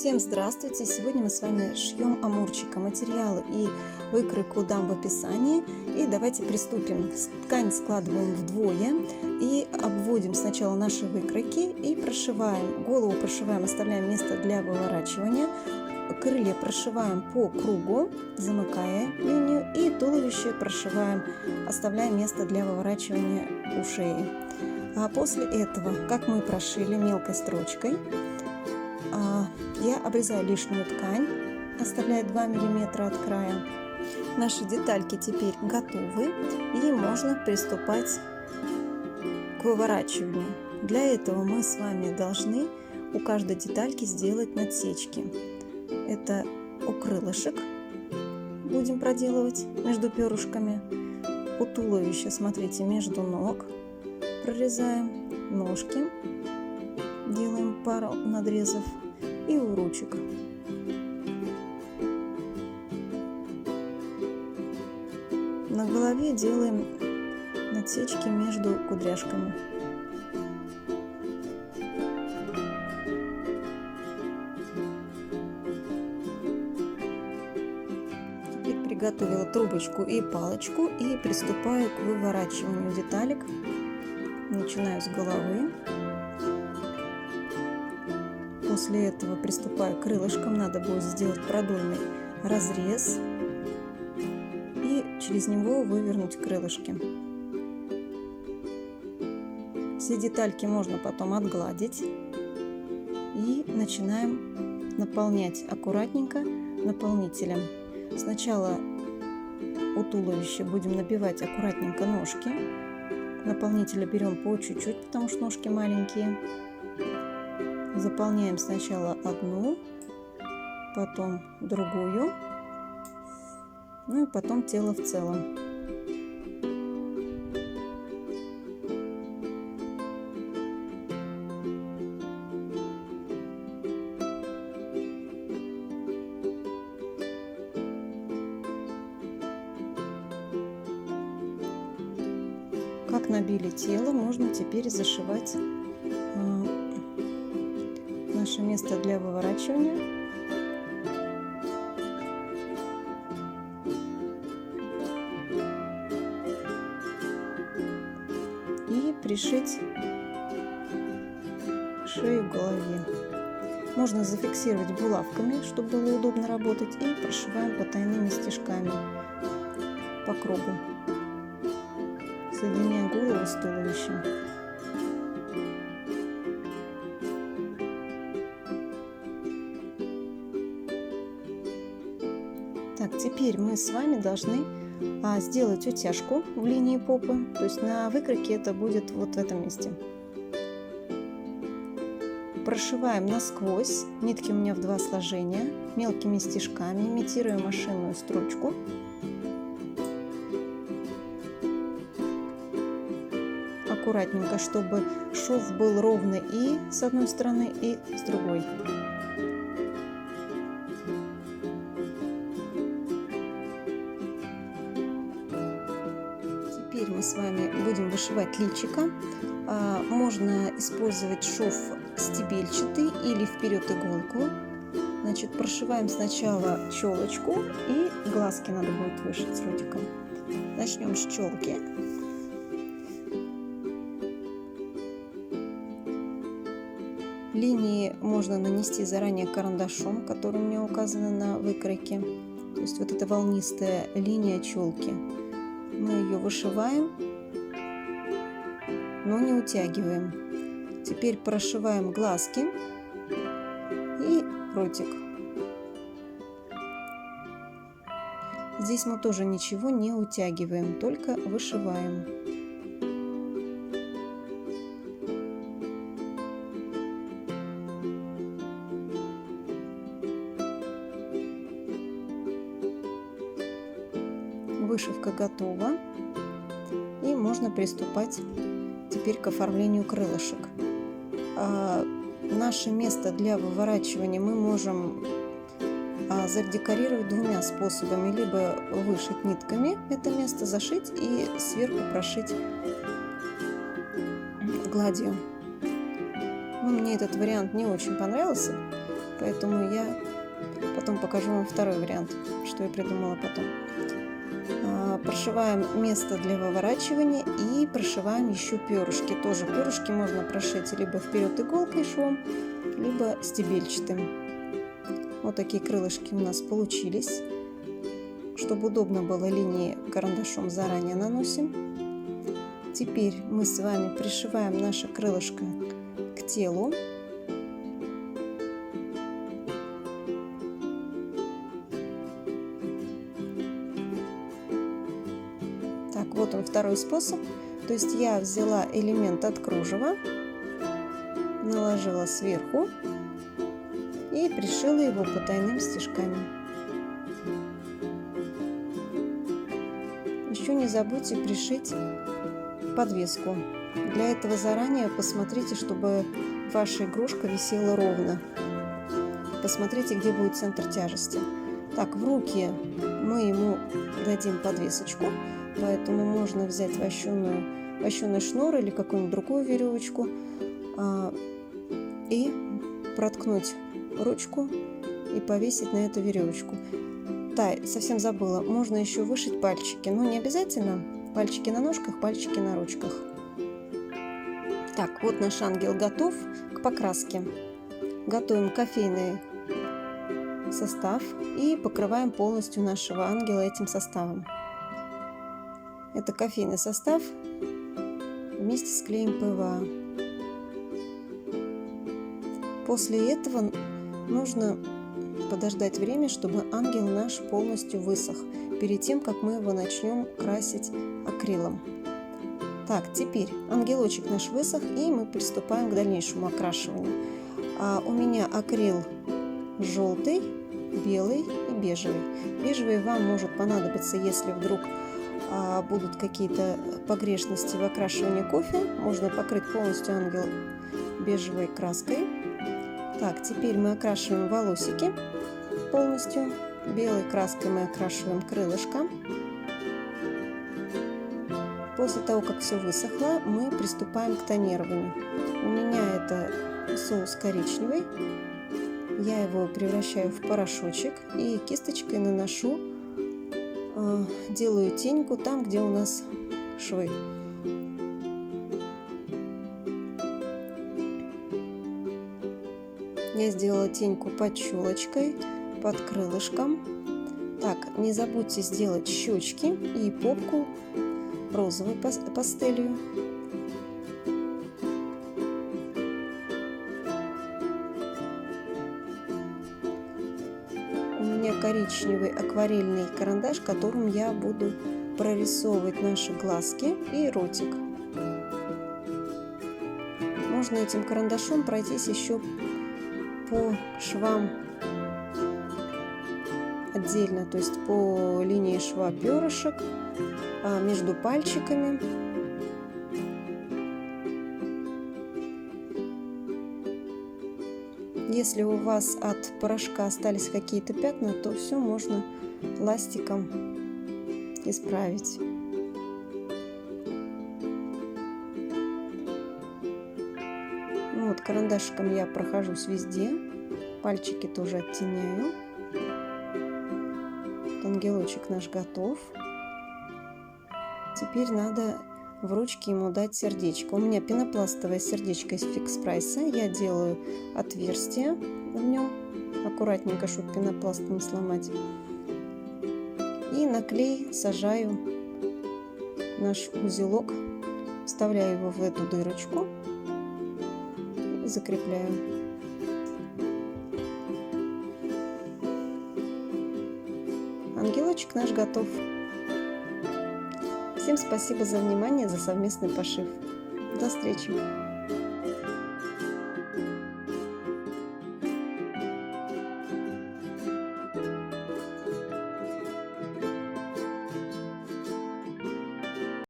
Всем здравствуйте! Сегодня мы с вами шьем амурчика. Материалы и выкройку дам в описании. И давайте приступим. Ткань складываем вдвое и обводим сначала наши выкройки и прошиваем. Голову прошиваем, оставляем место для выворачивания. Крылья прошиваем по кругу, замыкая линию, и туловище прошиваем, оставляя место для выворачивания у шеи. А после этого, как мы прошили мелкой строчкой, я обрезаю лишнюю ткань, оставляя 2 мм от края. Наши детальки теперь готовы, и можно приступать к выворачиванию. Для этого мы с вами должны у каждой детальки сделать надсечки. Это у крылышек будем проделывать между перышками, у туловища, смотрите, между ног прорезаем, ножки делаем пару надрезов, и у ручек. На голове делаем надсечки между кудряшками. Теперь приготовила трубочку и палочку и приступаю к выворачиванию деталек. Начинаю с головы. После этого приступаю к крылышкам. Надо будет сделать продольный разрез и через него вывернуть крылышки. Все детальки можно потом отгладить. И начинаем наполнять аккуратненько наполнителем. Сначала у туловища будем набивать аккуратненько ножки. Наполнителя берем по чуть-чуть, потому что ножки маленькие. Заполняем сначала одну, потом другую, ну и потом тело в целом. Как набили тело, можно теперь зашивать наше место для выворачивания. И пришить шею к голове. Можно зафиксировать булавками, чтобы было удобно работать, и прошиваем потайными стежками по кругу, соединяя голову с туловищем. Так, теперь мы с вами должны сделать утяжку в линии попы, то есть на выкройке это будет вот в этом месте. Прошиваем насквозь, нитки у меня в 2 сложения, мелкими стежками, имитируя машинную строчку. Аккуратненько, чтобы шов был ровный и с одной стороны, и с другой. Теперь мы с вами будем вышивать личико. Можно использовать шов стебельчатый или вперед иголку. Значит, прошиваем сначала челочку, и глазки надо будет вышить с ротиком. Начнем с челки. Линии можно нанести заранее карандашом, который у меня указан на выкройке. То есть вот эта волнистая линия челки. Мы ее вышиваем, но не утягиваем. Теперь прошиваем глазки и ротик. Здесь мы тоже ничего не утягиваем, только вышиваем. Вышивка готова, и можно приступать теперь к оформлению крылышек. Наше место для выворачивания мы можем задекорировать 2 способами: либо вышить нитками это место, зашить и сверху прошить гладью. Мне этот вариант не очень понравился, поэтому я потом покажу вам второй вариант, что я придумала потом. Прошиваем место для выворачивания и прошиваем еще перышки. Тоже перышки можно прошить либо вперед иголкой швом, либо стебельчатым. Вот такие крылышки у нас получились. Чтобы удобно было, линии карандашом заранее наносим. Теперь мы с вами пришиваем наше крылышко к телу. Так, вот он, второй способ. То есть я взяла элемент от кружева, наложила сверху и пришила его потайными стежками. Еще не забудьте пришить подвеску. Для этого заранее посмотрите, чтобы ваша игрушка висела ровно. Посмотрите, где будет центр тяжести. Так, в руки мы ему дадим подвесочку, поэтому можно взять вощеный шнур или какую-нибудь другую веревочку и проткнуть ручку и повесить на эту веревочку. Да, совсем забыла, можно еще вышить пальчики, но не обязательно. Пальчики на ножках, пальчики на ручках. Так, вот наш ангел готов к покраске. Готовим кофейный состав и покрываем полностью нашего ангела этим составом. Это кофейный состав вместе с клеем ПВА. После этого нужно подождать время, чтобы ангел наш полностью высох, перед тем, как мы его начнем красить акрилом. Так, теперь ангелочек наш высох, и мы приступаем к дальнейшему окрашиванию. У меня акрил желтый, белый и бежевый. Бежевый вам может понадобиться, если вдруг будут какие-то погрешности в окрашивании кофе. Можно покрыть полностью ангел бежевой краской. Так, теперь мы окрашиваем волосики полностью. Белой краской мы окрашиваем крылышко. После того, как все высохло, мы приступаем к тонированию. У меня это соус коричневый. Я его превращаю в порошочек и кисточкой наношу, делаю теньку там, где у нас швы. Я сделала теньку под челочкой, под крылышком. Так, не забудьте сделать щечки и попку розовой пастелью. У меня коричневый акварельный карандаш, которым я буду прорисовывать наши глазки и ротик. Можно этим карандашом пройтись еще по швам отдельно, то есть по линии шва перышек, между пальчиками. Если у вас от порошка остались какие-то пятна, то все можно ластиком исправить. Вот, карандашиком я прохожусь везде, пальчики тоже оттеняю. Ангелочек наш готов. Теперь надо в ручке ему дать сердечко. У меня пенопластовое сердечко из Фикс Прайса. Я делаю отверстие в нем, аккуратненько, чтобы пенопласт не сломать. И на клей сажаю наш узелок, вставляю его в эту дырочку и закрепляю. Ангелочек наш готов. Всем спасибо за внимание, за совместный пошив. До встречи!